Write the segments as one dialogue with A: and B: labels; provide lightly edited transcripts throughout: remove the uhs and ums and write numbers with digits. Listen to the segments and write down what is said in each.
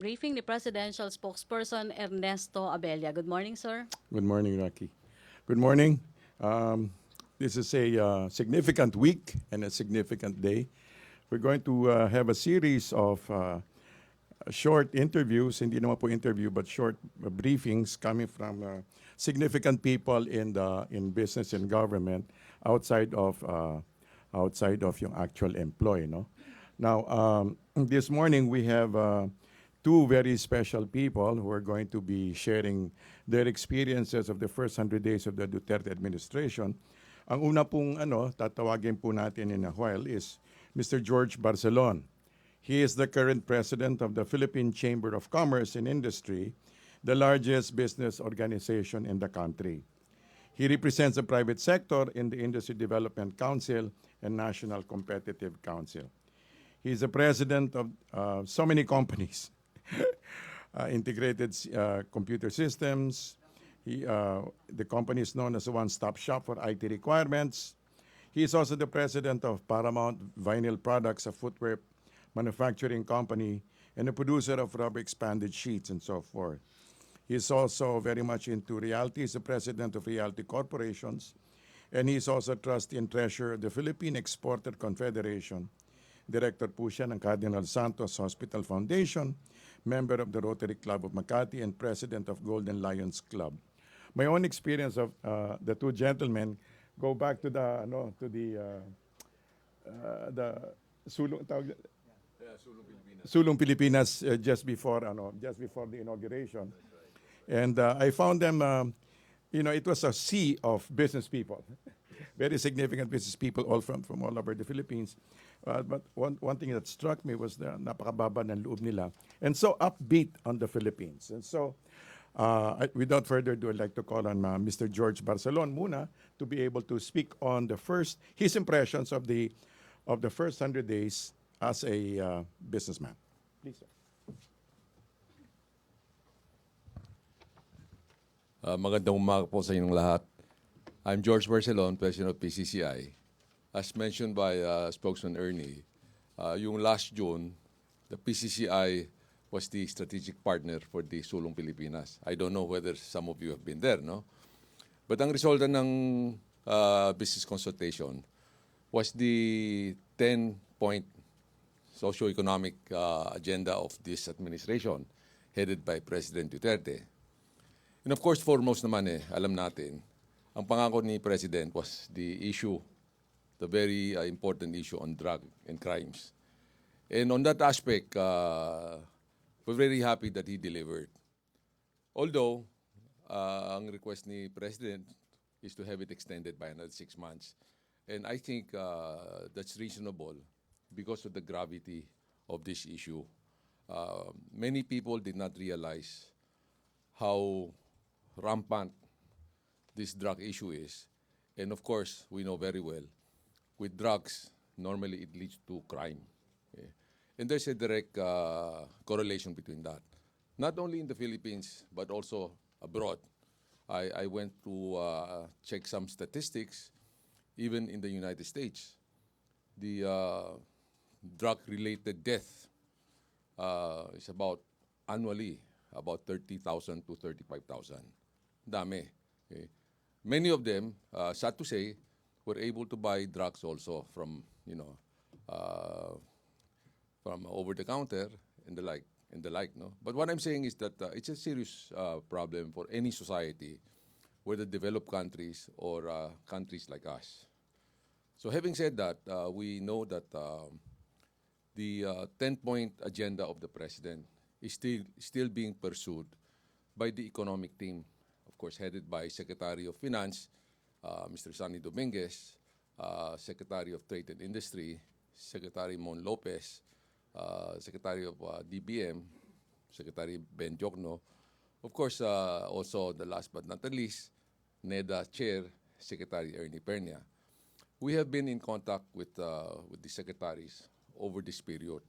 A: briefing ni Presidential Spokesperson Ernesto Abella. Good morning, sir.
B: Good morning, Rocky. Good morning. This is a significant week and a significant day. We're going to have a series of short interviews, hindi naman po interview, but short briefings coming from significant people in business and government outside of yung actual employee. No? Now, this morning we have two very special people who are going to be sharing their experiences of the first 100 days of the Duterte administration. Ang una pong tatawagin po natin in a while is Mr. George Barcelon. He is the current president of the Philippine Chamber of Commerce and Industry, the largest business organization in the country. He represents the private sector in the Industry Development Council and National Competitive Council. He is the president of so many companies, integrated computer systems. The company is known as a one-stop shop for IT requirements. He is also the president of Paramount Vinyl Products, a footwear manufacturing company, and a producer of rubber expanded sheets and so forth. He is also very much into realty. He's the president of Realty Corporations, and he is also trustee and treasurer of the Philippine Exporter Confederation. Director po siya ng Cardinal Santos Hospital Foundation, member of the Rotary Club of Makati, and president of Golden Lions Club. My own experience of the two gentlemen go back to the Sulong Pilipinas just before the inauguration. And I found them it was a sea of business people. Very significant business people all from all over the Philippines. But one thing that struck me was the napakababa ng loob nila and so upbeat on the Philippines. And so without further ado, I'd like to call on Mr. George Barcelon muna to be able to speak on his impressions of the first 100 days as a businessman. Please, sir.
C: Magandang umaga po sa inyong lahat. I'm George Barcelon, President of PCCI. As mentioned by Spokesman Ernie, yung last June, the PCCI was the strategic partner for the Sulong Pilipinas. I don't know whether some of you have been there, no? But ang resulta ng business consultation was the 10-point socio-economic agenda of this administration headed by President Duterte. And of course, foremost naman alam natin, ang pangako ni President was the very important issue on drug and crimes. And on that aspect, we're very happy that he delivered. Although, ang request ni President is to have it extended by another 6 months. And I think that's reasonable because of the gravity of this issue. Many people did not realize how rampant this drug issue is. And of course, we know very well, with drugs, normally it leads to crime. Okay? And there's a direct correlation between that. Not only in the Philippines, but also abroad. I went to check some statistics, even in the United States. The drug-related death is annually about 30,000 to 35,000. Dami. Okay. Many of them, sad to say, were able to buy drugs also from over the counter and the like. No. But what I'm saying is that it's a serious problem for any society, whether developed countries or countries like us. So having said that, we know that the 10-point agenda of the president is still being pursued by the economic team, of course, headed by Secretary of Finance, Mr. Sonny Dominguez, Secretary of Trade and Industry, Secretary Mon Lopez, Secretary of DBM, Secretary Ben Jokno, of course, also the last but not the least, NEDA Chair, Secretary Ernie Pernia. We have been in contact with the secretaries over this period.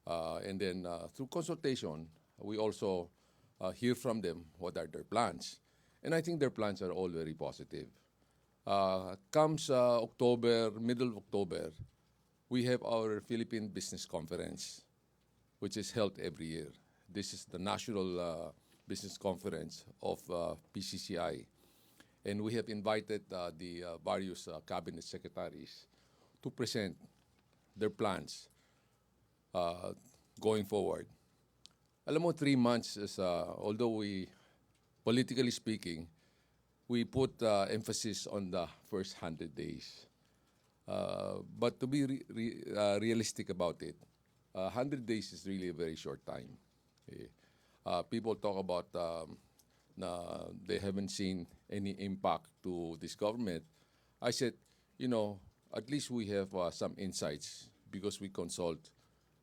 C: And then through consultation, we also hear from them what are their plans. And I think their plans are all very positive. Comes middle of October, we have our Philippine Business Conference, which is held every year. This is the National Business Conference of PCCI. And we have invited the various cabinet secretaries to present their plans going forward. Alam mo, 3 months is, although we, politically speaking, we put emphasis on the first 100 days. But to be realistic about it, 100 days is really a very short time. Okay? People talk about na they haven't seen any impact to this government. I said, you know, at least we have some insights because we consult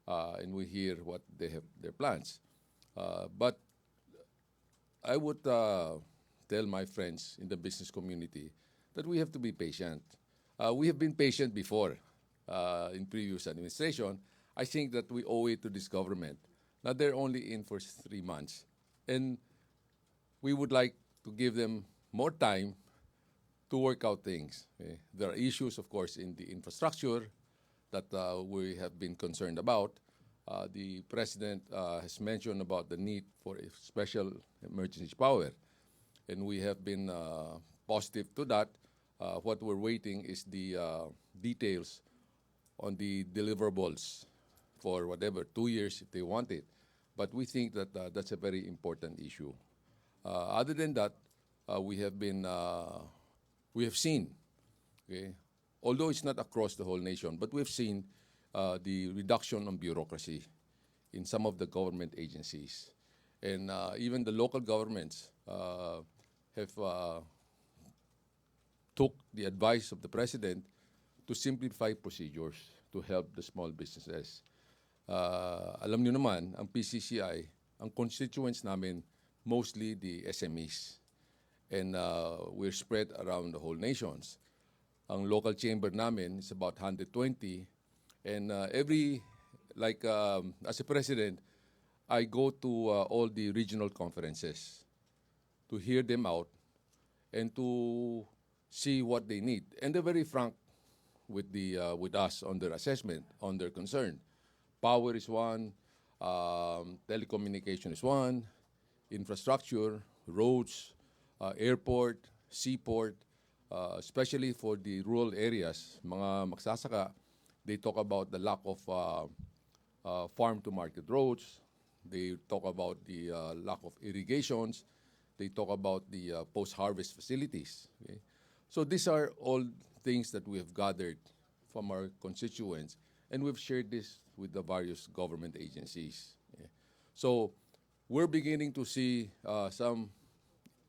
C: and we hear what they have, their plans. But I would tell my friends in the business community that we have to be patient. We have been patient before in previous administration. I think that we owe it to this government. Now they're only in for 3 months. And we would like to give them more time to work out things. Okay? There are issues, of course, in the infrastructure that we have been concerned about. The President has mentioned about the need for a special emergency power. And we have been positive to that. What we're waiting is the details on the deliverables for whatever, 2 years if they want it. But we think that that's a very important issue. Other than that, we have seen, okay, although it's not across the whole nation, but we've seen the reduction on bureaucracy in some of the government agencies. And even the local governments have took the advice of the President to simplify procedures to help the small businesses. Alam niyo naman, ang PCCI, ang constituents namin, mostly the SMEs. And we're spread around the whole nations. Ang local chamber namin is about 120. And as a president, I go to all the regional conferences to hear them out and to see what they need. And they're very frank with us on their assessment, on their concern. Power is one, telecommunication is one, infrastructure, roads, airport, seaport, especially for the rural areas, mga magsasaka, they talk about the lack of farm-to-market roads. They talk about the lack of irrigations. They talk about the post-harvest facilities. Okay? So these are all things that we have gathered from our constituents, and we've shared this with the various government agencies. Okay? So we're beginning to see some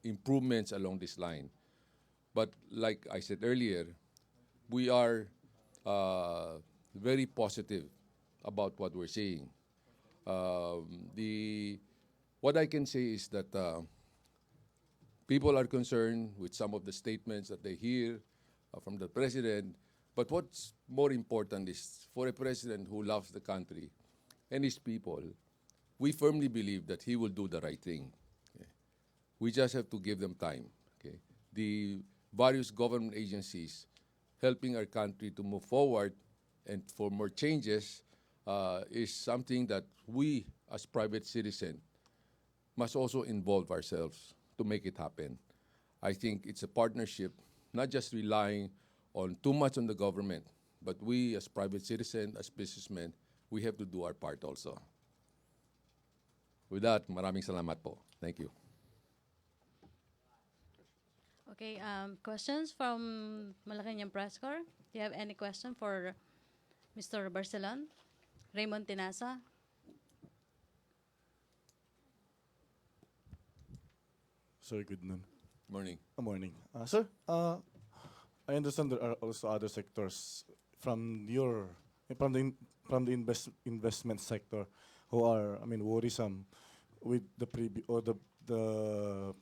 C: improvements along this line. But like I said earlier, we are very positive about what we're seeing. What I can say is that people are concerned with some of the statements that they hear from the President. But what's more important is for a President who loves the country and his people, we firmly believe that he will do the right thing. Okay? We just have to give them time. Okay? The various government agencies helping our country to move forward and for more changes is something that we as private citizens must also involve ourselves to make it happen. I think it's a partnership, not just relying on too much on the government, but we as private citizens, as businessmen, we have to do our part also. With that, maraming salamat po. Thank you.
A: Okay, questions from Malacañang Press Corps? Do you have any question for Mr. Barcelon? Raymond Tinasa?
D: Sir, good noon.
C: Morning.
D: Morning. Sir, I understand there are also other sectors from the investment sector who are, worrisome with the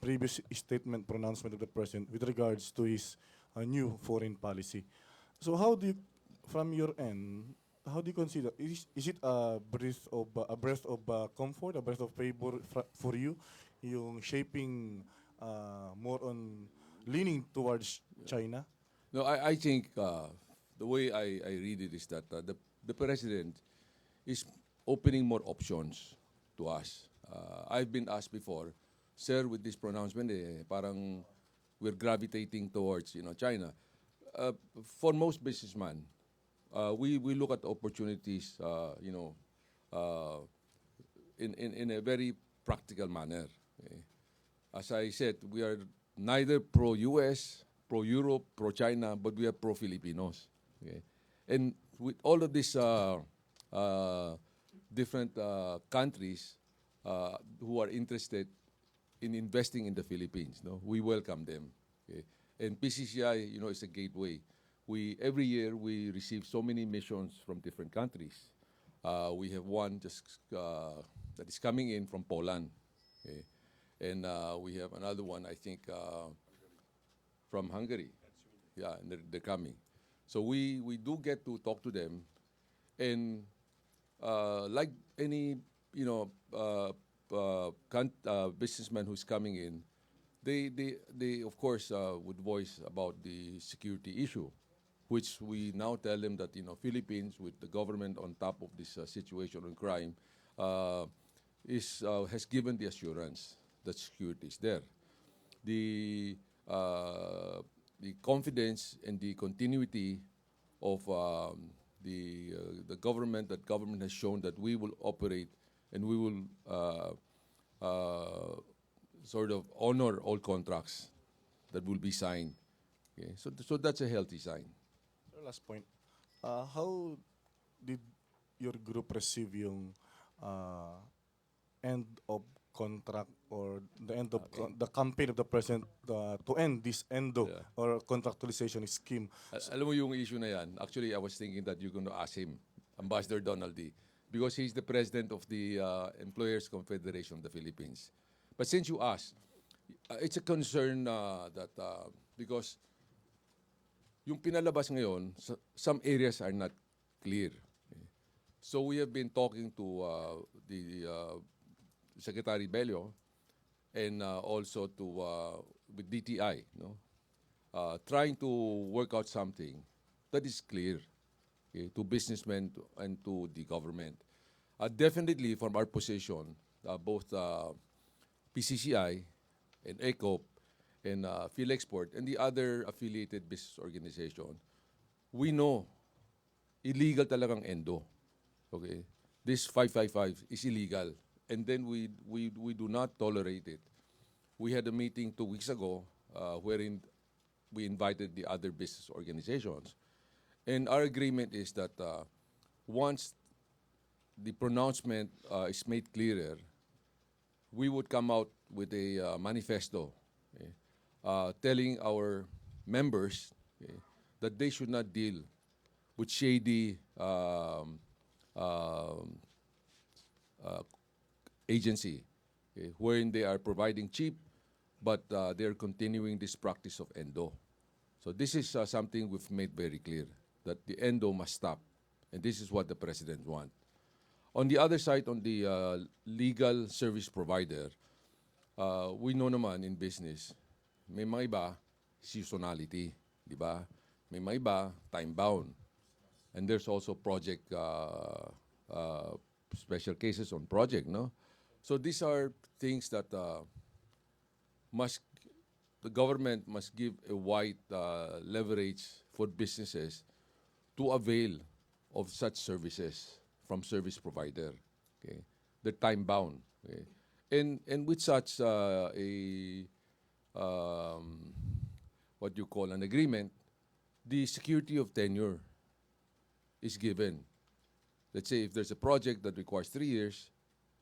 D: previous statement pronouncement of the president with regards to his new foreign policy. So how do you, from your end, how do you consider, is it a breath of comfort, a breath of favor for you, yung shaping more on leaning towards China?
C: No, I think the way I read it is that the president is opening more options to us. I've been asked before, sir, with this pronouncement, parang we're gravitating towards China. For most businessmen, we look at opportunities, uh, in a very practical manner. Okay? As I said, we are neither pro-US, pro-Europe, pro-China, but we are pro-Filipinos. Okay? And with all of these different countries who are interested in investing in the Philippines, no, we welcome them. Okay? And PCCI, is a gateway. Every year we receive so many missions from different countries. We have one just that is coming in from Poland. Okay? And we have another one, I think, from Hungary. Yeah, and they're coming. So we do get to talk to them, and like any businessman who's coming in, they of course would voice about the security issue, which we now tell them that Philippines, with the government on top of this situation on crime, has given the assurance that security is there. The confidence and the continuity of the government, that government has shown that we will operate and we will sort of honor all contracts that will be signed. Okay? So that's a healthy sign.
D: Sir, last point. How did your group receive yung end of contract or the end of the campaign of the president to end this endo or contractualization scheme?
C: Alam mo yung issue na yan, actually I was thinking that you're going to ask him, Ambassador Donald D., because he's the president of the Employers Confederation of the Philippines. But since you asked, it's a concern that because yung pinalabas ngayon, some areas are not clear. So we have been talking to the Secretary Bello and also to with DTI, trying to work out something that is clear, okay, to businessmen and to the government. Definitely, from our position, both PCCI and ECOP and PhilExport and the other affiliated business organization, we know illegal talagang endo. Okay, this 555 is illegal, and then we do not tolerate it. We had a meeting 2 weeks ago wherein we invited the other business organizations, and our agreement is that once the pronouncement is made clearer, we would come out with a manifesto, okay, telling our members, okay, that they should not deal with shady agency, okay, wherein they are providing cheap, but they are continuing this practice of endo. So this is something we've made very clear, that the endo must stop, and this is what the president wants. On the other side, on the legal service provider, we know naman in business, may mga iba, seasonality, di ba? May mga iba, time-bound. And there's also project, special cases on project, no? So these are things that the government must give a wide leverage for businesses to avail of such services from service provider. Okay, they're time bound. Okay, and with such what you call an agreement, the security of tenure is given. Let's say if there's a project that requires 3 years,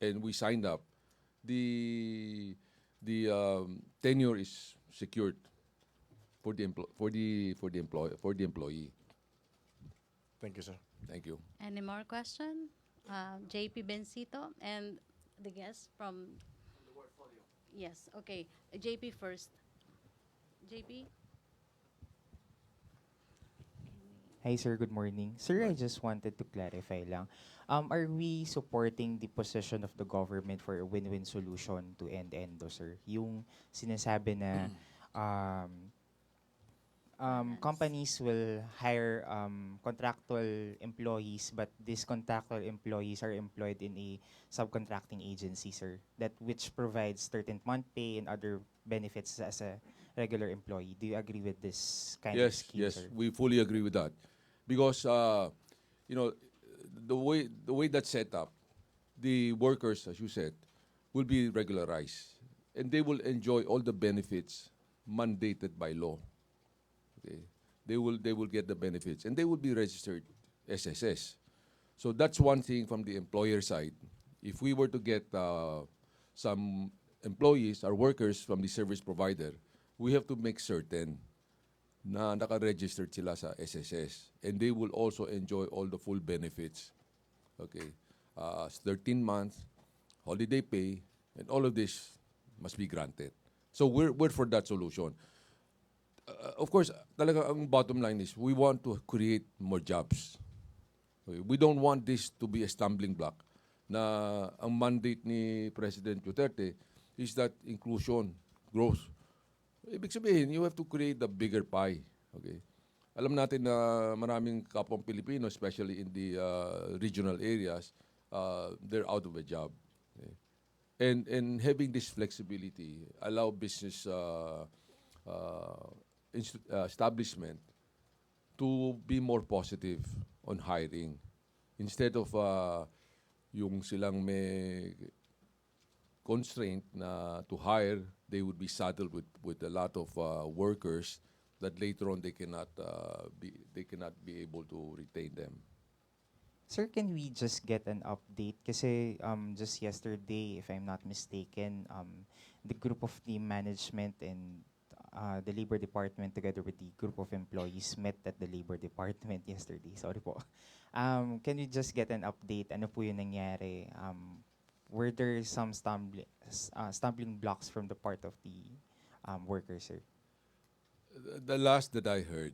C: and we signed up, the tenure is secured for the employee.
D: Thank you, sir.
C: Thank you.
A: Any more question? JP Bencito and the guest from... Yes, okay. JP first. JP?
E: Hi, sir. Good morning. Sir, I just wanted to clarify lang. Are we supporting the position of the government for a win-win solution to end endo, sir? Yung sinasabi na companies will hire contractual employees, but these contractual employees are employed in a subcontracting agency, sir, that which provides 13th month pay and other benefits as a regular employee. Do you agree with this kind of
C: Yes,
E: scheme,
C: yes,
E: sir?
C: we fully agree with that, because you know, the way that's set up, the workers, as you said, will be regularized, and they will enjoy all the benefits mandated by law. Okay, they will get the benefits, and they will be registered SSS. So that's one thing from the employer side. If we were to get some employees or workers from the service provider, we have to make certain na naka-registered sila sa SSS, and they will also enjoy all the full benefits. Okay, 13 months, holiday pay, and all of this must be granted. So we're for that solution. Of course, talaga ang bottom line is we want to create more jobs. Okay, we don't want this to be a stumbling block. Na ang mandate ni President Duterte is that inclusion, growth. Ibig sabihin, you have to create a bigger pie. Okay? Alam natin na maraming kapwang Pilipino, especially in the regional areas, they're out of a job. Okay? And having this flexibility allow business establishment to be more positive on hiring. Instead of yung silang may constraint na to hire, they would be saddled with a lot of workers that later on they cannot be able to retain them.
E: Sir, can we just get an update? Kasi just yesterday, if I'm not mistaken, the group of the management and the Labor Department together with the group of employees met at the Labor Department yesterday. Sorry po. Can we just get an update? Ano po yung nangyari? Were there some stumbling blocks from the part of the workers, sir?
C: The last that I heard,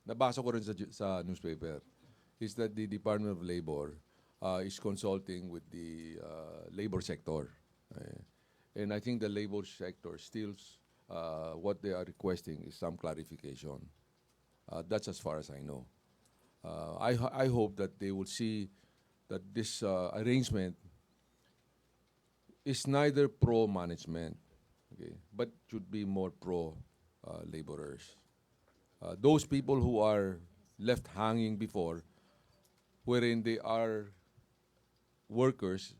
C: nabasa ko rin sa newspaper, is that the Department of Labor is consulting with the labor sector. And I think the labor sector still, what they are requesting is some clarification. That's as far as I know. I hope that they will see that this arrangement is neither pro-management, okay, but should be more pro-laborers. Those people who are left hanging before, wherein they are workers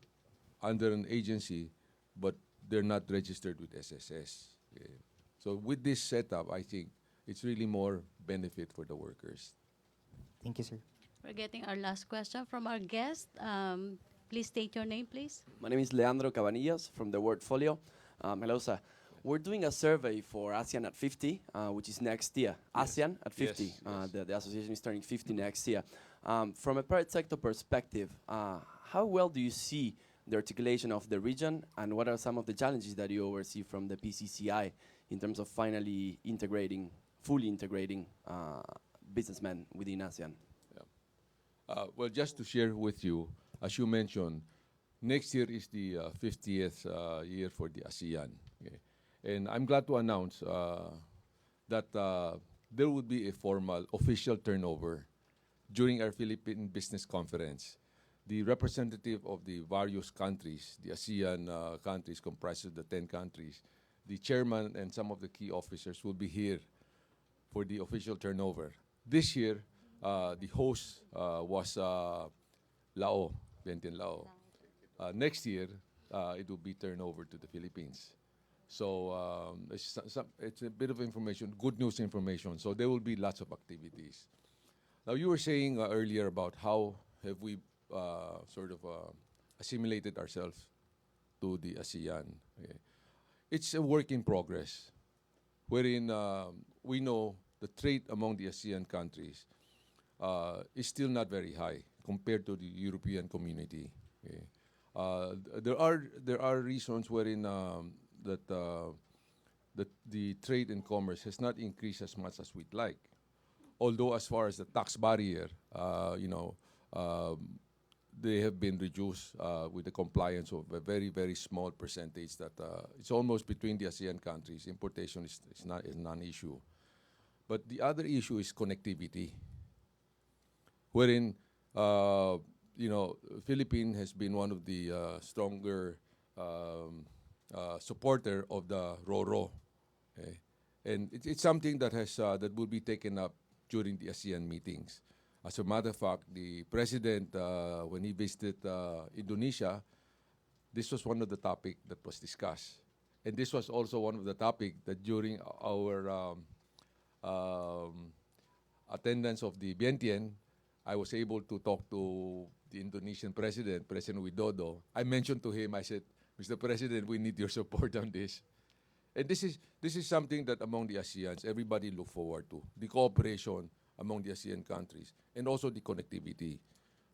C: under an agency, but they're not registered with SSS. Okay. So with this setup, I think it's really more benefit for the workers.
E: Thank you, sir.
A: We're getting our last question from our guest. Please state your name, please.
F: My name is Leandro Cabanillas from the Wordfolio. Hello, sir. We're doing a survey for ASEAN at 50, which is next year.
C: Yes.
F: ASEAN at 50.
C: Yes,
F: The association is turning 50 next year. From a private sector perspective, how well do you see the articulation of the region, and what are some of the challenges that you oversee from the PCCI in terms of fully integrating businessmen within ASEAN?
C: Well, just to share with you, as you mentioned, next year is the 50th year for the ASEAN. Okay? And I'm glad to announce that there will be a formal official turnover during our Philippine Business Conference. The representative of the various countries, the ASEAN countries comprises the 10 countries, the chairman and some of the key officers will be here for the official turnover. This year, the host was Lao, Vientiane Lao. Next year, it will be turned over to the Philippines. So it's a bit of information, good news information. So there will be lots of activities. Now, you were saying earlier about how have we assimilated ourselves to the ASEAN. Okay. It's a work in progress, wherein we know the trade among the ASEAN countries is still not very high compared to the European community. Okay. There are reasons wherein that the trade and commerce has not increased as much as we'd like. Although as far as the tax barrier, they have been reduced with the compliance of a very, very small percentage that it's almost between the ASEAN countries. Importation is not a non-issue. But the other issue is connectivity, wherein Philippine has been one of the stronger supporter of the RORO, okay? And it's something that has that will be taken up during the ASEAN meetings. As a matter of fact, the president, when he visited Indonesia, this was one of the topic that was discussed, and this was also one of the topic that during our attendance of the Bientien, I was able to talk to the Indonesian president, President Widodo. I mentioned to him, I said, Mr. President, we need your support on this. And this is something that among the ASEANs, everybody look forward to, the cooperation among the ASEAN countries, and also the connectivity.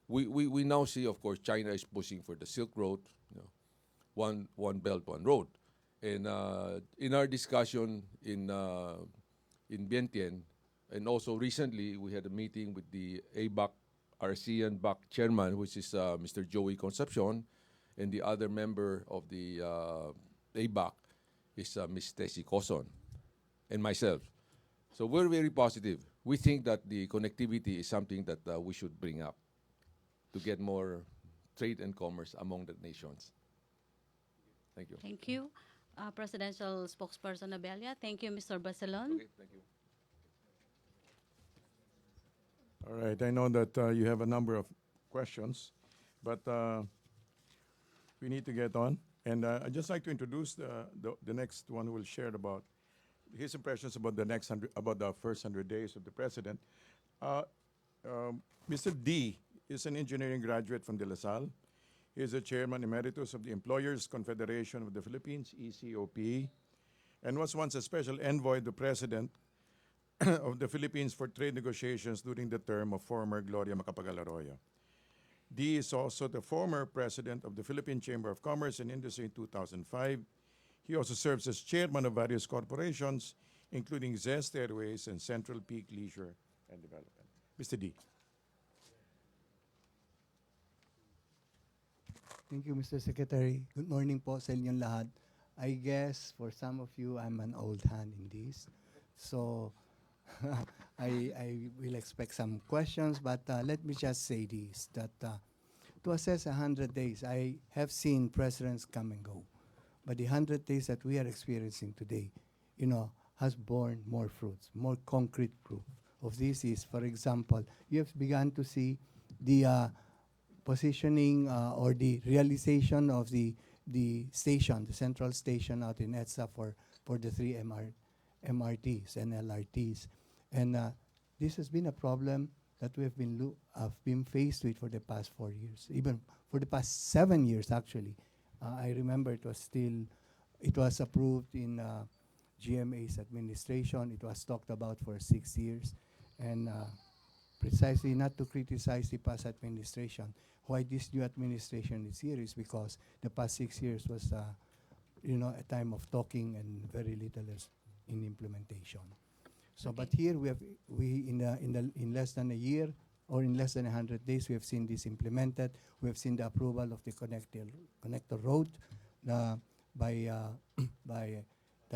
C: We now see, of course, China is pushing for the Silk Road, one belt, one road. And in our discussion in Vientiane, and also recently we had a meeting with the ABAC, ASEAN BAC chairman, which is Mr. Joey Concepcion, and the other member of the ABAC is Ms. Tessie Coson, and myself. So we're very positive. We think that the connectivity is something that we should bring up to get more trade and commerce among the nations. Thank you.
A: Thank you, Presidential Spokesperson Abella. Thank you, Mr. Barcelon.
C: Okay, thank you.
B: All right, I know that you have a number of questions, but we need to get on. And I'd just like to introduce the next one who will share about his impressions about the first 100 days of the president. Mr. D is an engineering graduate from De La Salle. He is the chairman emeritus of the Employers Confederation of the Philippines, ECOP, and was once a special envoy of the president of the Philippines for trade negotiations during the term of former Gloria Macapagal-Arroyo. D is also the former president of the Philippine Chamber of Commerce and Industry in 2005. He also serves as chairman of various corporations, including Zest Airways and Central Peak Leisure and Development. Mr. D.
G: Thank you, Mr. Secretary. Good morning po sa inyong lahat. I guess for some of you, I'm an old hand in this. So I will expect some questions, but let me just say this, that to assess 100 days, I have seen presidents come and go. But the 100 days that we are experiencing today, has borne more fruits, more concrete proof of this is, for example, you have begun to see the positioning or the realization of the station, the central station out in EDSA for the three MRTs and LRTs. And this has been a problem that we have been faced with for the past 4 years, even for the past 7 years, actually. I remember it was approved in GMA's administration. It was talked about for 6 years. And precisely not to criticize the past administration, why this new administration is here is because the past 6 years was, a time of talking and very little in implementation. So, but here in less than a year or in less than 100 days, we have seen this implemented. We have seen the approval of the connector road that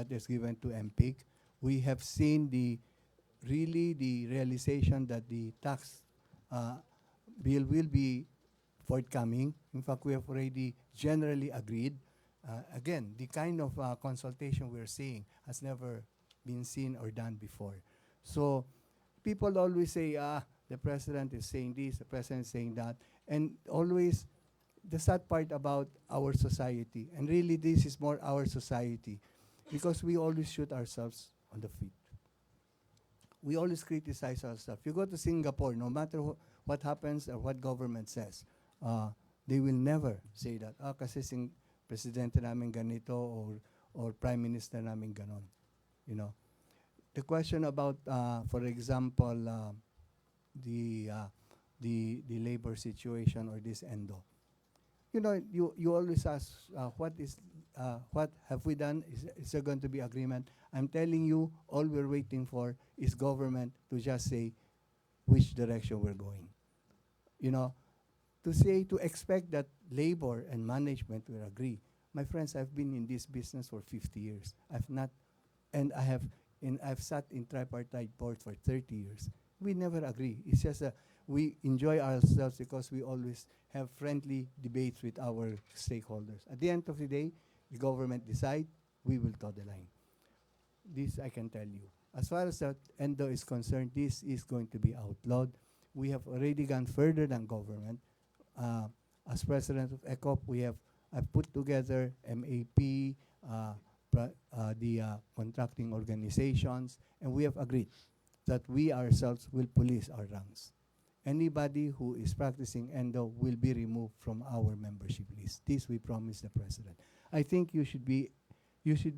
G: is given to MPIC. We have seen the realization that the tax bill will be forthcoming. In fact, we have already generally agreed. Again, the kind of consultation we're seeing has never been seen or done before. So people always say, the president is saying this, the president is saying that, and always the sad part about our society, and really this is more our society, because we always shoot ourselves on the feet. We always criticize ourselves. You go to Singapore, no matter what happens or what government says, they will never say that, kasi presidente namin ganito or prime minister namin ganon. The question about, for example, the labor situation or this endo. You always ask, what have we done? Is there going to be agreement? I'm telling you, all we're waiting for is government to just say which direction we're going. To expect that labor and management will agree. My friends, I've been in this business for 50 years. I have I've sat in tripartite boards for 30 years. We never agree. It's just we enjoy ourselves because we always have friendly debates with our stakeholders. At the end of the day, the government decide, we will toe the line. This I can tell you. As far as the endo is concerned, this is going to be outlawed. We have already gone further than government. As president of ECOP, I've put together MAP, the contracting organizations, and we have agreed that we ourselves will police our ranks. Anybody who is practicing endo will be removed from our membership list. This we promise the president. I think you should be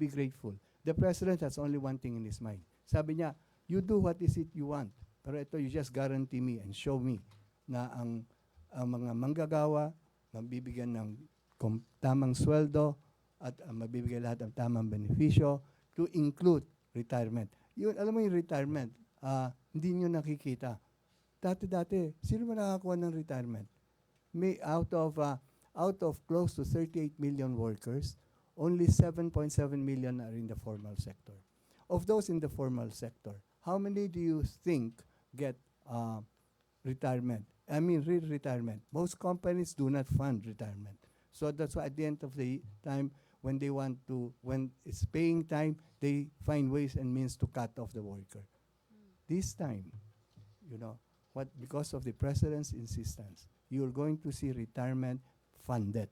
G: grateful. The president has only one thing in his mind. Sabi niya, you do what is it you want. Pero ito, you just guarantee me and show me na ang mga manggagawa mabibigyan ng tamang sweldo at mabibigyan lahat ng tamang benepisyo to include retirement. Yun, alam mo yung retirement, hindi nyo nakikita. Dati, sino ba nakakuha ng retirement? May out of close to 38 million workers, only 7.7 million are in the formal sector. Of those in the formal sector, how many do you think get retirement? I mean, real retirement. Most companies do not fund retirement. So that's why at the end of the time, when it's paying time, they find ways and means to cut off the worker. This time, because of the president's insistence, you're going to see retirement funded.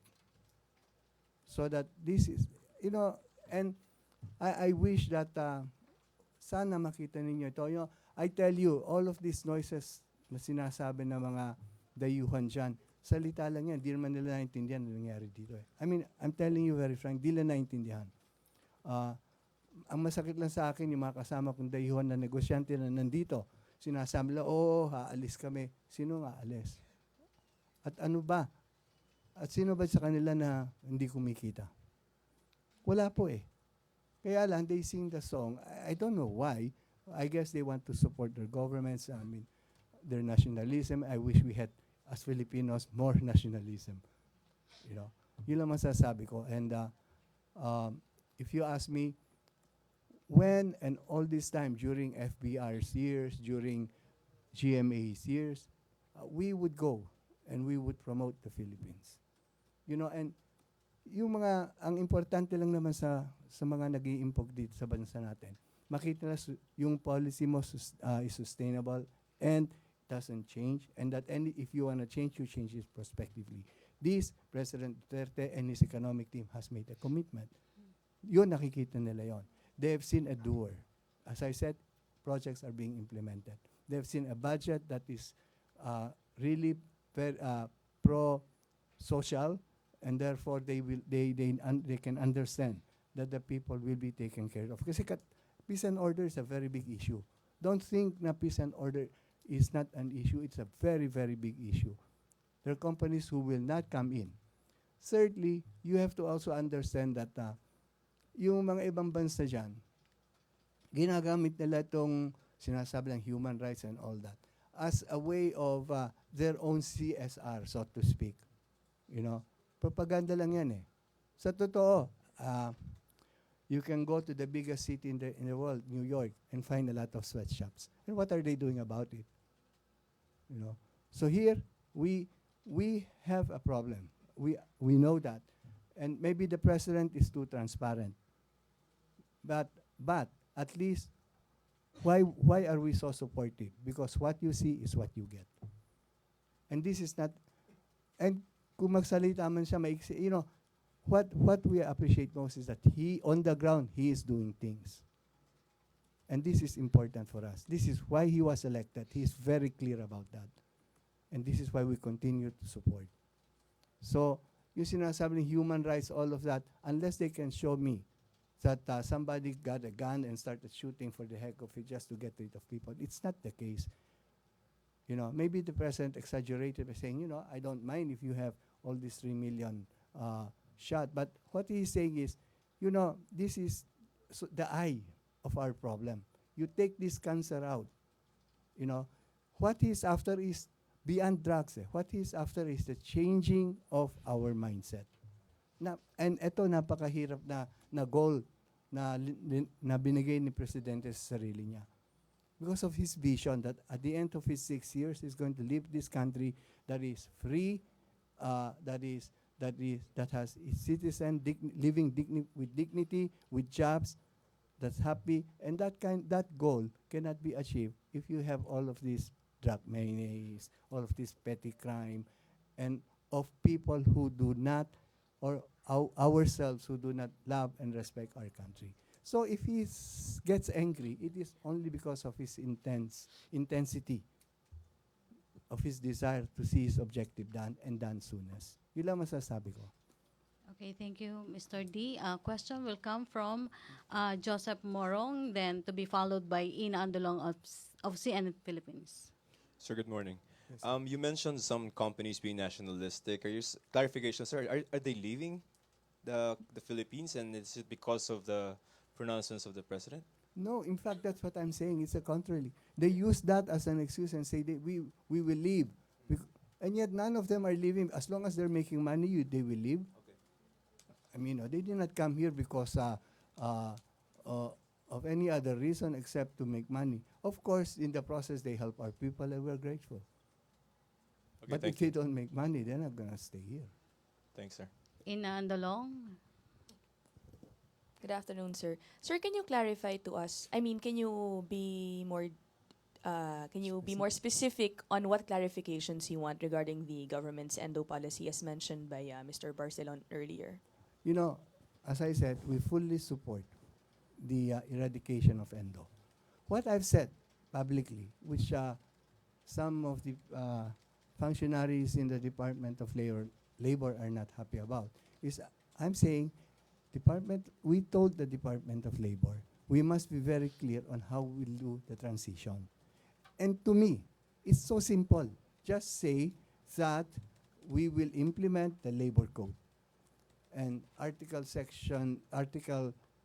G: So that this is, and I wish that sana makita ninyo ito. I tell you, all of these noises na sinasabi ng mga dayuhan dyan, salita lang yan. Di naman nila naintindihan na nangyari dito. I mean, I'm telling you very frank, di nila naintindihan. Ang masakit lang sa akin, yung mga kasama kong dayuhan na negosyante na nandito, sinasabi lang, haalis kami. Sino nga alis? At ano ba? At sino ba sa kanila na hindi kumikita? Wala po eh. Kaya lang, they sing the song. I don't know why. I guess they want to support their governments, their nationalism. I wish we had, as Filipinos, more nationalism. Yun lang masasabi ko. And if you ask me, when and all this time, during FBR's years, during GMA's years, we would go and we would promote the Philippines. And yung ang importante lang naman sa mga nag-iimpok dito sa bansa natin, makita na yung policy mo is sustainable and doesn't change, and that if you want to change, you change it prospectively. This, President Duterte and his economic team has made a commitment. Yun, nakikita nila yon. They have seen a doer. As I said, projects are being implemented. They have seen a budget that is really pro-social, and therefore they can understand that the people will be taken care of. Kasi peace and order is a very big issue. Don't think na peace and order is not an issue. It's a very, very big issue. There are companies who will not come in. Thirdly, you have to also understand that yung mga ibang bansa dyan, ginagamit nila itong sinasabi ng human rights and all that as a way of their own CSR, so to speak. Propaganda lang yan eh. Sa totoo, you can go to the biggest city in the world, New York, and find a lot of sweatshops. And what are they doing about it? So here, we have a problem. We know that. And maybe the president is too transparent. But at least, why are we so supportive? Because what you see is what you get. And this is not, and kung magsalita man siya, maiksi, what we appreciate most is that on the ground, he is doing things. And this is important for us. This is why he was elected. He is very clear about that. And this is why we continue to support. So, yung sinasabi ng human rights, all of that, unless they can show me that somebody got a gun and started shooting for the heck of it just to get rid of people, it's not the case. Maybe the president exaggerated by saying, I don't mind if you have all these 3 million shot. But what he's saying is, this is the eye of our problem. You take this cancer out. What he's after is beyond drugs. What he's after is the changing of our mindset. And ito napakahirap na goal na binigay ni Presidente sa sarili niya. Because of his vision that at the end of his 6 years, he's going to leave this country that is free, that has its citizen living with dignity, with jobs, that's happy, and that goal cannot be achieved if you have all of these drug menace, all of this petty crime, and of people who do not, or ourselves who do not love and respect our country. So if he gets angry, it is only because of his intensity of his desire to see his objective done and done soonest. Yun lang masasabi ko.
A: Okay, thank you, Mr. D. Question will come from Joseph Morong, then to be followed by Ina Andolong of CNN Philippines.
H: Sir, good morning. You mentioned some companies being nationalistic. Clarification, sir, are they leaving the Philippines, and is it because of the pronouncements of the president?
G: No, in fact, that's what I'm saying. It's a contrary. They use that as an excuse and say that we will leave. And yet none of them are leaving. As long as they're making money, they will leave.
H: Okay.
G: I mean, they did not come here because of any other reason except to make money. Of course, in the process, they help our people, and we're grateful.
H: Okay,
G: But if they don't make money, they're not going to stay here.
H: Thanks, sir.
A: Ina Andolong.
I: Good afternoon, sir. Sir, can you clarify to us? I mean, can you be more specific on what clarifications you want regarding the government's endo policy, as mentioned by Mr. Barcelon earlier?
G: You know, as I said, we fully support the eradication of endo. What I've said publicly, which some of the functionaries in the Department of Labor are not happy about, is I'm saying we told the Department of Labor, we must be very clear on how we'll do the transition. And to me, it's so simple. Just say that we will implement the labor code. And Article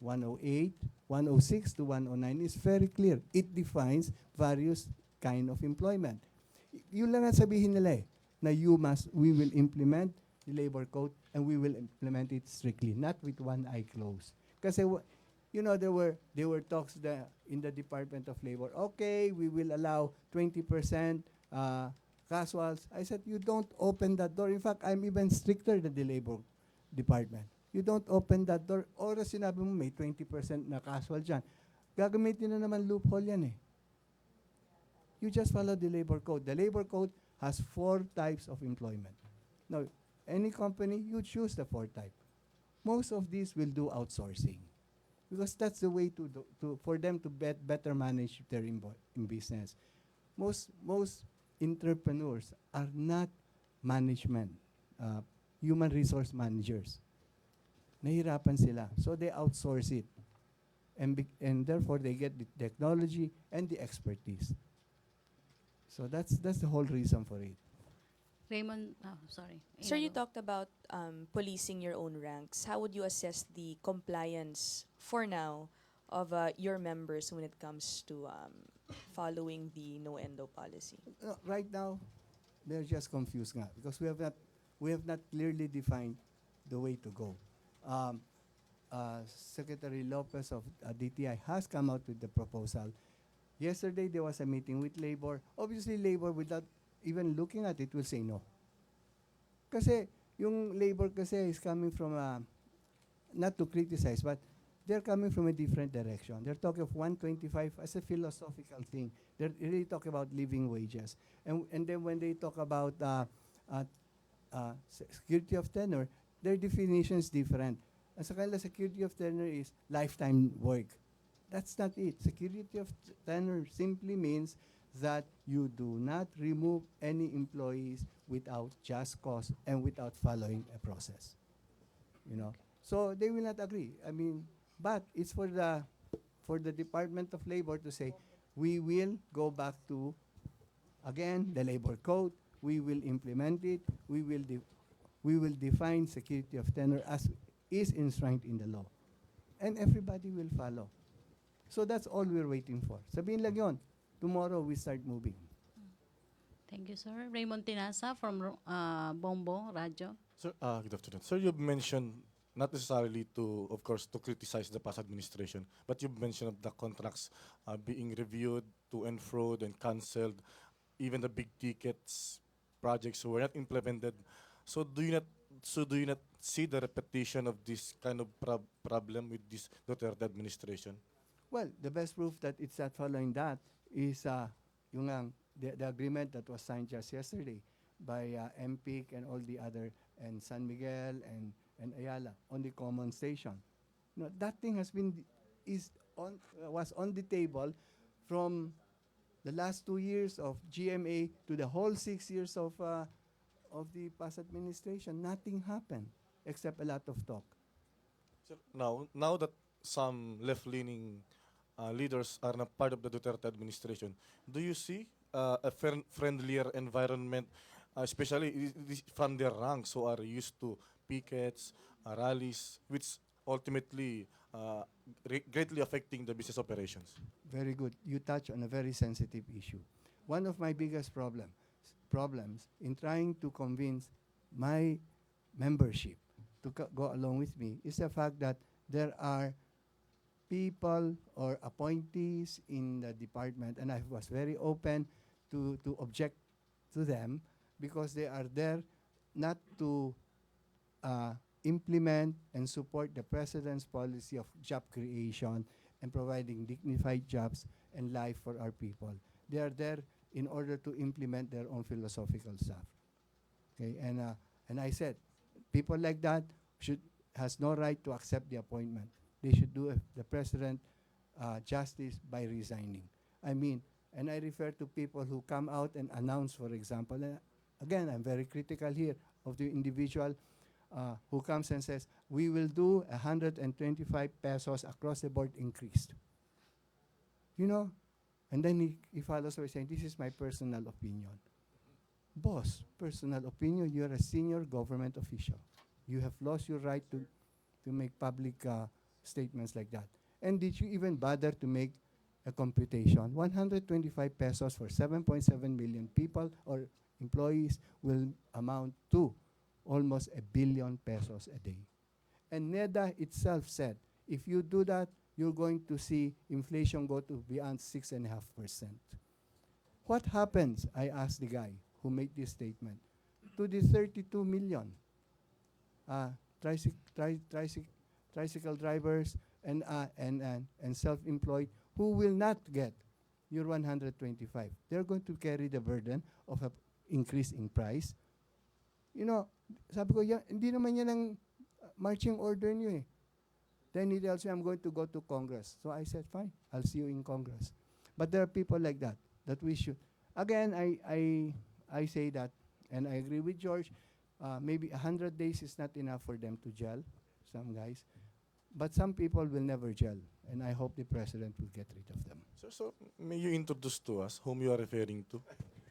G: 108, 106 to 109 is very clear. It defines various kind of employment. Yun lang ang sabihin nila na we will implement the labor code and we will implement it strictly, not with one eye closed. Kasi you know, there were talks in the Department of Labor. Okay, we will allow 20% casuals. I said, you don't open that door. In fact, I'm even stricter than the Labor Department. You don't open that door. Oras sinabi mo may 20% na casual dyan. Gagamitin na naman loophole yan eh. You just follow the labor code. The labor code has 4 types of employment. Now, any company, you choose the 4 type. Most of these will do outsourcing because that's the way for them to better manage their business. Most entrepreneurs are not management, human resource managers. Nahirapan sila, so they outsource it, and therefore they get the technology and the expertise. So that's the whole reason for it.
A: Raymond, sorry.
I: Sir, you talked about policing your own ranks. How would you assess the compliance for now of your members when it comes to following the no endo policy?
G: Right now, they're just confused nga because we have not clearly defined the way to go. Secretary Lopez of DTI has come out with the proposal. Yesterday, there was a meeting with Labor. Obviously, Labor, without even looking at it, will say no. Kasi yung Labor kasi is coming from, not to criticize, but they're coming from a different direction. They're talking of 125 as a philosophical thing. They're really talking about living wages. And then when they talk about security of tenure, their definition is different. Sa kanila, security of tenure is lifetime work. That's not it. Security of tenure simply means that you do not remove any employees without just cause and without following a process. You know, so they will not agree. I mean, but it's for the Department of Labor to say we will go back to again the labor code. We will implement it. We will define security of tenure as is enshrined in the law, and everybody will follow. So that's all we're waiting for. Sabihin lang yun. Tomorrow we start moving.
A: Thank you, sir. Raymond Tinasa from Bombo Radio.
D: Sir, good afternoon. Sir, you've mentioned not necessarily to, of course, to criticize the past administration, but you mentioned of the contracts being reviewed to and fro and cancelled, even the big tickets projects were not implemented. So do you not see the repetition of this kind of problem with this Duterte administration?
G: Well, the best proof that it's not following that is the agreement that was signed just yesterday by MPIC and all the other, and San Miguel and Ayala on the common station. No, that thing was on the table from the last 2 years of GMA to the whole 6 years of the past administration. Nothing happened except a lot of talk.
D: Sir, now that some left-leaning leaders are not part of the Duterte administration, do you see a friendlier environment, especially from their ranks who are used to pickets, rallies, which ultimately greatly affecting the business operations?
G: Very good. You touch on a very sensitive issue. One of my biggest problems in trying to convince my membership to go along with me is the fact that there are people or appointees in the department, and I was very open to object to them because they are there not to implement and support the president's policy of job creation and providing dignified jobs and life for our people. They are there in order to implement their own philosophical stuff. Okay, and I said, people like that has no right to accept the appointment. They should do the president justice by resigning. I mean, and I refer to people who come out and announce, for example, and again, I'm very critical here of the individual who comes and says, we will do 125 pesos across the board increased. You know, and then he follows by saying, this is my personal opinion. Boss, personal opinion, you're a senior government official. You have lost your right to make public statements like that. And did you even bother to make a computation? 125 pesos for 7.7 million people or employees will amount to almost 1 billion pesos a day. And NEDA itself said, if you do that, you're going to see inflation go to beyond 6.5%. What happens, I asked the guy who made this statement, to the 32 million tricycle drivers and self-employed who will not get your 125? They're going to carry the burden of an increase in price. You know, sabi ko, hindi naman yan ang marching order niyo eh. Then he tells me, I'm going to go to Congress. So I said, fine, I'll see you in Congress. But there are people like that we should. Again, I say that, and I agree with George, maybe 100 days is not enough for them to gel, some guys. But some people will never gel, and I hope the president will get rid of them.
D: So may you introduce to us whom you are referring to?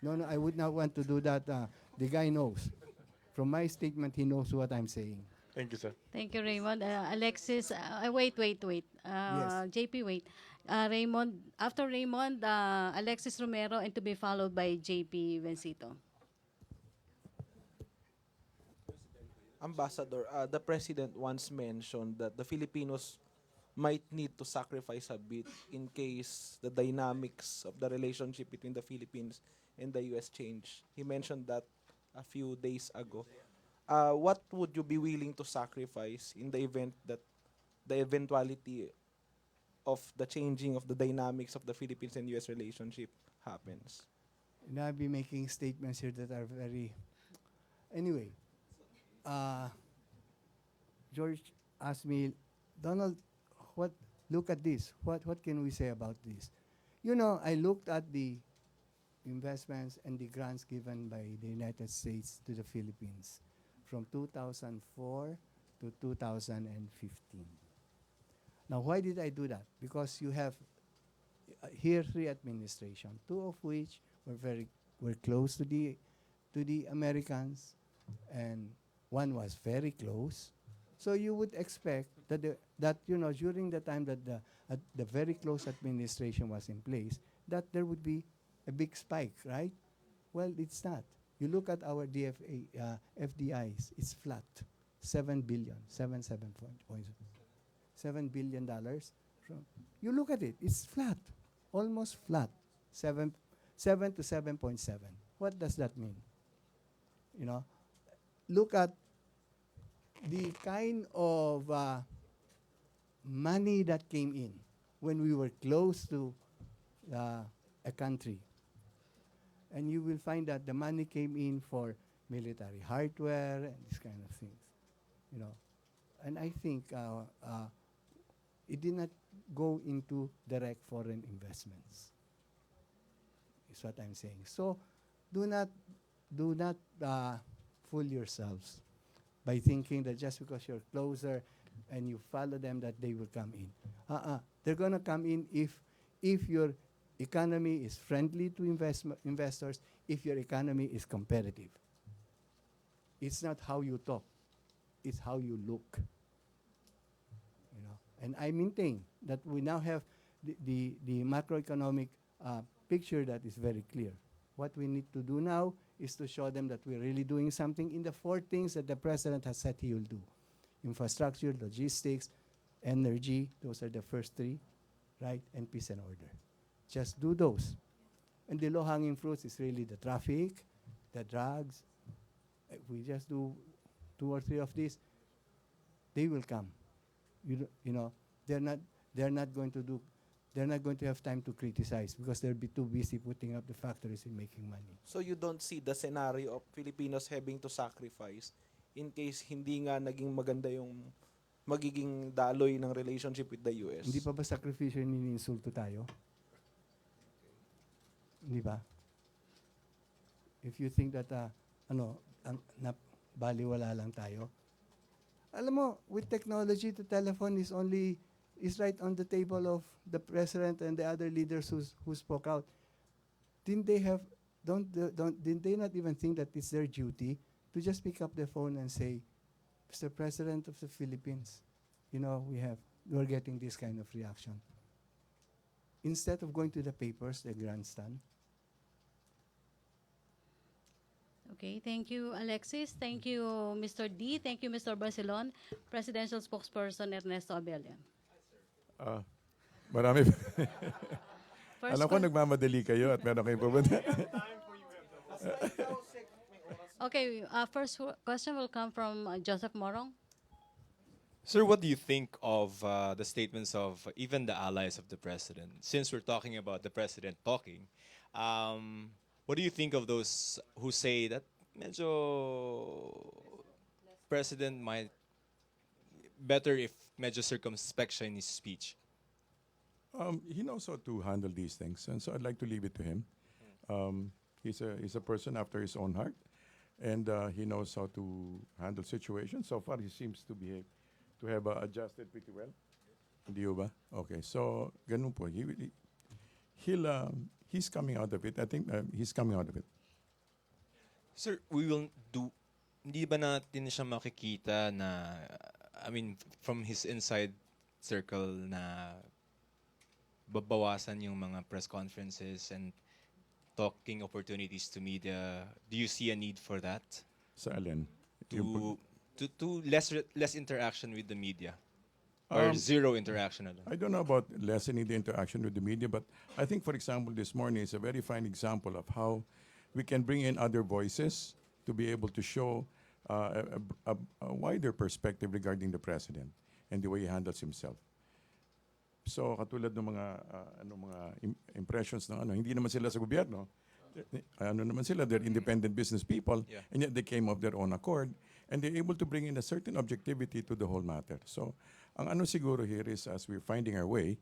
G: No, I would not want to do that. The guy knows. From my statement, he knows what I'm saying.
D: Thank you, sir.
A: Thank you, Raymond. Alexis, wait.
G: Yes.
A: JP, wait. Raymond, after Raymond, Alexis Romero, and to be followed by JP Vencito.
J: Ambassador, the president once mentioned that the Filipinos might need to sacrifice a bit in case the dynamics of the relationship between the Philippines and the U.S. change. He mentioned that a few days ago. What would you be willing to sacrifice in the event that the eventuality of the changing of the dynamics of the Philippines and U.S. relationship happens?
G: And I'll be making statements here that are very... Anyway, George asked me, Donald, look at this. What can we say about this? You know, I looked at the investments and the grants given by the United States to the Philippines from 2004 to 2015. Now, why did I do that? Because you have here 3 administrations, 2 of which were close to the Americans, and 1 was very close. So you would expect that you know, during the time that the very close administration was in place, that there would be a big spike, right? Well, it's not. You look at our FDIs, it's flat. 7 billion, 7 billion dollars. You look at it, it's flat, almost flat, 7 to 7.7. What does that mean? You know, look at the kind of money that came in when we were close to a country. And you will find that the money came in for military hardware and these kind of things, you know. And I think it did not go into direct foreign investments, is what I'm saying. So do not fool yourselves by thinking that just because you're closer and you follow them that they will come in. They're going to come in if your economy is friendly to investors, if your economy is competitive. It's not how you talk, it's how you look. You know, and I maintain that we now have the macroeconomic picture that is very clear. What we need to do now is to show them that we're really doing something in the 4 things that the president has said he will do. Infrastructure, logistics, energy, those are the first 3, right? And peace and order. Just do those. And the low-hanging fruits is really the traffic, the drugs. If we just do 2 or 3 of these, they will come. You know, they're not going to have time to criticize because they'll be too busy putting up the factories and making money.
J: So you don't see the scenario of Filipinos having to sacrifice in case hindi nga naging maganda yung magiging daloy ng relationship with the US?
G: Hindi pa ba sakripisyo yung iniinsulto tayo? Hindi ba? If you think that, baliwala lang tayo. Alam mo, with technology, the telephone is right on the table of the president and the other leaders who spoke out. Didn't they not even think that it's their duty to just pick up the phone and say, Mr. President of the Philippines, you know, we're getting this kind of reaction. Instead of going to the papers, the grandstand.
A: Okay, thank you, Alexis. Thank you, Mr. D. Thank you, Mr. Barcelon. Presidential Spokesperson Ernesto Abella.
B: Marami.
A: First
B: Alam ko nagmamadali kayo at meron kayo pupunta.
A: Okay, first question will come from Joseph Morong.
H: Sir, what do you think of the statements of even the allies of the president? Since we're talking about the president talking, what do you think of those who say that medyo president might better if medyo circumspect siya in his speech?
B: He knows how to handle these things, and so I'd like to leave it to him. He's a person after his own heart, and he knows how to handle situations. So far, he seems to have adjusted pretty well. Hindi ba? Okay, so ganun po. He's coming out of it. I think he's coming out of it.
H: Sir, hindi ba natin siya makikita na, I mean, from his inside circle na babawasan yung mga press conferences and talking opportunities to media? Do you see a need for that?
B: Sa alin?
H: To less interaction with the media? Or zero interaction at all?
B: I don't know about lessening the interaction with the media, but I think, for example, this morning is a very fine example of how we can bring in other voices to be able to show a wider perspective regarding the president and the way he handles himself. So katulad ng mga impressions ng hindi naman sila sa gobyerno. Naman sila, they're independent business people,
H: Yeah.
B: and yet they came of their own accord, and they're able to bring in a certain objectivity to the whole matter. So, ang siguro here is, as we're finding our way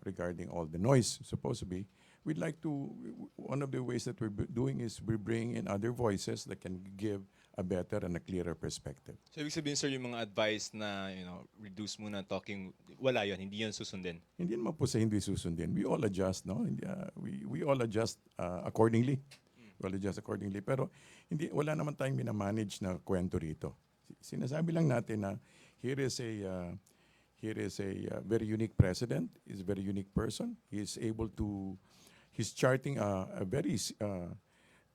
B: regarding all the noise, supposed to be, we'd like to, one of the ways that we're doing is we bring in other voices that can give a better and a clearer perspective.
H: So, ibig sabihin, sir, yung mga advice na, reduce muna talking, wala yun, hindi yun susundin.
B: Hindi naman po sa hindi susundin. We all adjust, no? We all adjust accordingly. We all adjust accordingly. Pero wala naman tayong minamanage na kwento rito. Sinasabi lang natin na here is a very unique president. He's a very unique person. He's charting a very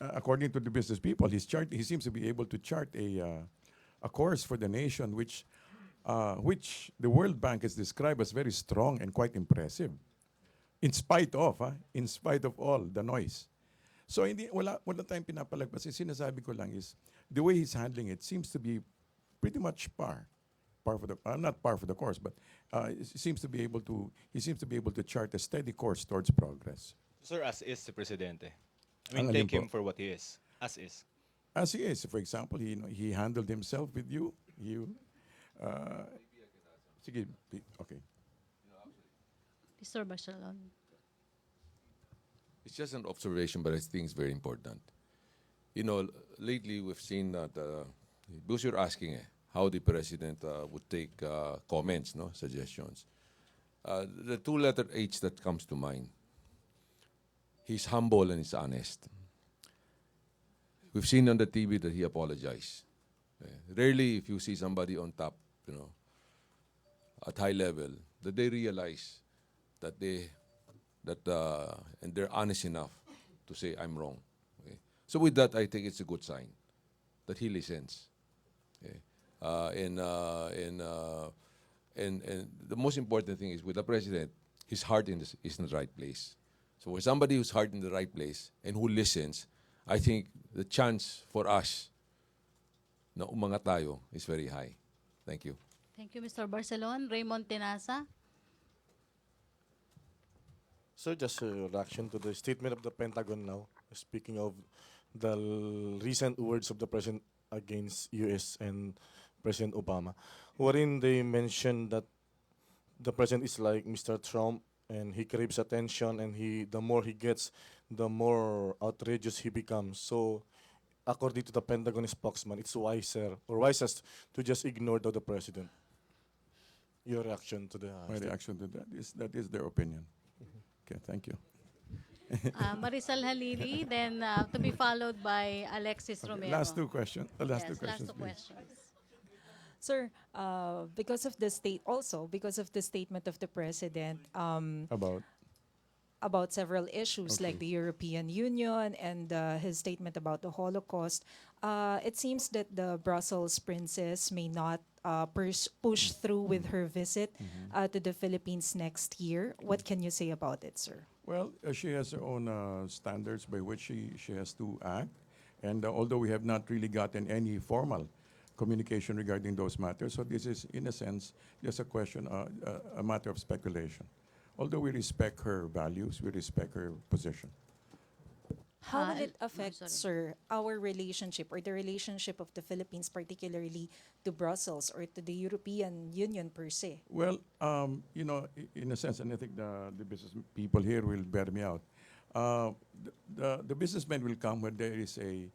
B: according to the business people, he seems to be able to chart a course for the nation which the World Bank has described as very strong and quite impressive. In spite of all the noise. So wala tayong pinapalagpas. Sinasabi ko lang is, the way he's handling it seems to be pretty much par for the, not par for the course, but he seems to be able to chart a steady course towards progress.
H: Sir, as is the Presidente. I
B: Ang
H: mean,
B: alin
H: take him
B: po?
H: for what he is. As is.
B: As he is, for example, he handled himself with you. Sige, okay.
A: Mr. Barcelon.
C: It's just an observation, but I think it's very important. Lately we've seen that, because you're asking how the president would take comments, suggestions. The two-letter H that comes to mind. He's humble and he's honest. We've seen on the TV that he apologized. Rarely, if you see somebody on top, at high level, that they realize that and they're honest enough to say, I'm wrong. Okay? So with that, I think it's a good sign that he listens. Okay? And the most important thing is with the president, his heart is in the right place. So for somebody whose heart in the right place and who listens, I think the chance for us na umangat tayo is very high. Thank you.
A: Thank you, Mr. Barcelon. Raymond Tenasa.
D: Sir, just a reaction to the statement of the Pentagon now, speaking of the recent words of the President against U.S. and President Obama, wherein they mentioned that the President is like Mr. Trump and he craves attention, and the more he gets, the more outrageous he becomes. So, according to the Pentagon spokesman, it's wisest to just ignore the President. Your reaction to the
B: My reaction to that is their opinion. Okay, thank you.
A: Marisol Halili, then to be followed by Alexis Romero.
B: Last two questions. Last two
A: Yes,
B: questions,
A: last two
B: please.
A: questions.
K: Sir, because of the statement of the president about several issues like the European Union and his statement about the Holocaust, it seems that the Brussels princess may not push through with her visit to the Philippines next year. What can you say about it, sir?
B: Well, she has her own standards by which she has to act. And although we have not really gotten any formal communication regarding those matters, so this is, in a sense, just a question, a matter of speculation. Although we respect her values, we respect her position.
K: How will it
A: I'm
K: affect,
A: sorry.
K: sir, our relationship or the relationship of the Philippines, particularly to Brussels or to the European Union per se?
B: Well, in a sense, and I think the business people here will bear me out. The businessmen will come when there is a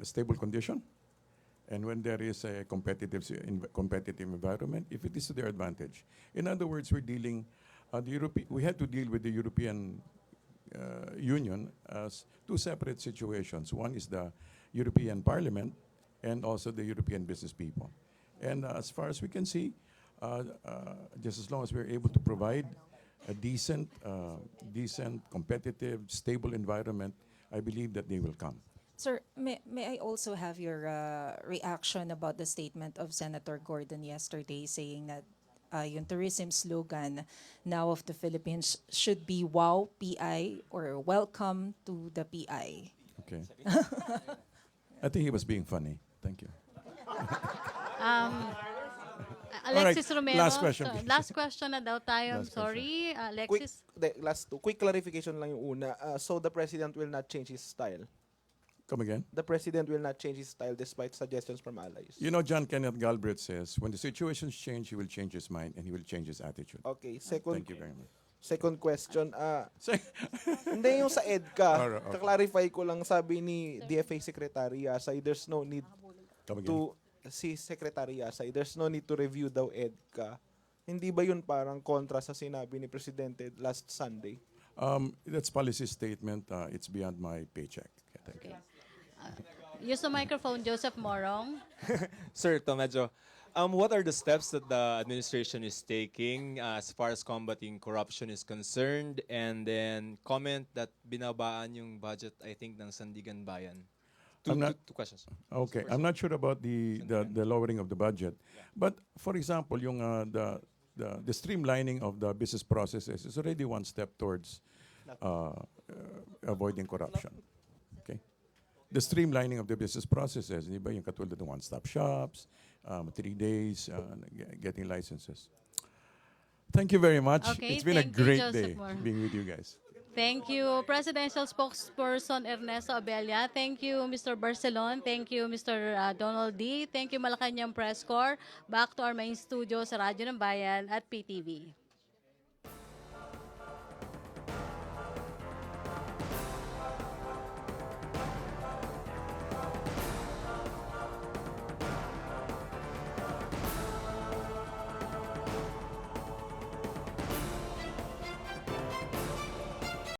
B: stable condition, and when there is a competitive environment, if it is to their advantage. In other words, we're dealing, we had to deal with the European Union as two separate situations. One is the European Parliament and also the European business people. And as far as we can see, just as long as we're able to provide a decent, competitive, stable environment, I believe that they will come.
K: Sir, may I also have your reaction about the statement of Senator Gordon yesterday saying that yung tourism slogan now of the Philippines should be Wow PI or Welcome to the PI?
B: Okay. I think he was being funny. Thank you.
A: Alexis Romero.
B: last question, please.
A: Last question na daw tayo. I'm
B: Last
A: sorry. Alexis.
J: Last two. Quick clarification lang yung una. So the president will not change his style.
B: Come again?
J: The president will not change his style despite suggestions from allies.
B: You know, John Kenneth Galbraith says, when the situations change, he will change his mind and he will change his attitude.
J: Okay, second
B: Thank you very much.
J: second question.
B: Say-
J: Hindi yung sa EDCA.
B: Alright, okay.
J: Kaklarify ko lang, sabi ni DFA Secretary Yasay, there's no need
B: Come again.
J: to, si Secretary Yasay, there's no need to review daw EDCA. Hindi ba yun parang kontra sa sinabi ni Presidente last Sunday?
B: That's policy statement. It's beyond my paycheck. Okay, thank you.
A: Use the microphone, Joseph Morong.
H: Sir, to medyo, what are the steps that the administration is taking as far as combating corruption is concerned? And then comment that binabaan yung budget, I think, ng Sandigan Bayan. Two questions.
B: Okay, I'm not sure about the lowering of the budget, but for example, yung the streamlining of the business processes is already one step towards avoiding corruption. Okay, the streamlining of the business processes, di ba, yung katulad ng one-stop shops, 3 days, getting licenses. Thank you very much.
A: Okay,
B: It's been a
A: thank you,
B: great
A: Joseph
B: day
A: Moore.
B: being with you guys.
A: Thank you, Presidential Spokesperson Ernesto Abella. Thank you, Mr. Barcelon. Thank you, Mr. Donald D. Thank you, Malacañang Press Corps. Back to our main studio sa Radyo ng Bayan at PTV.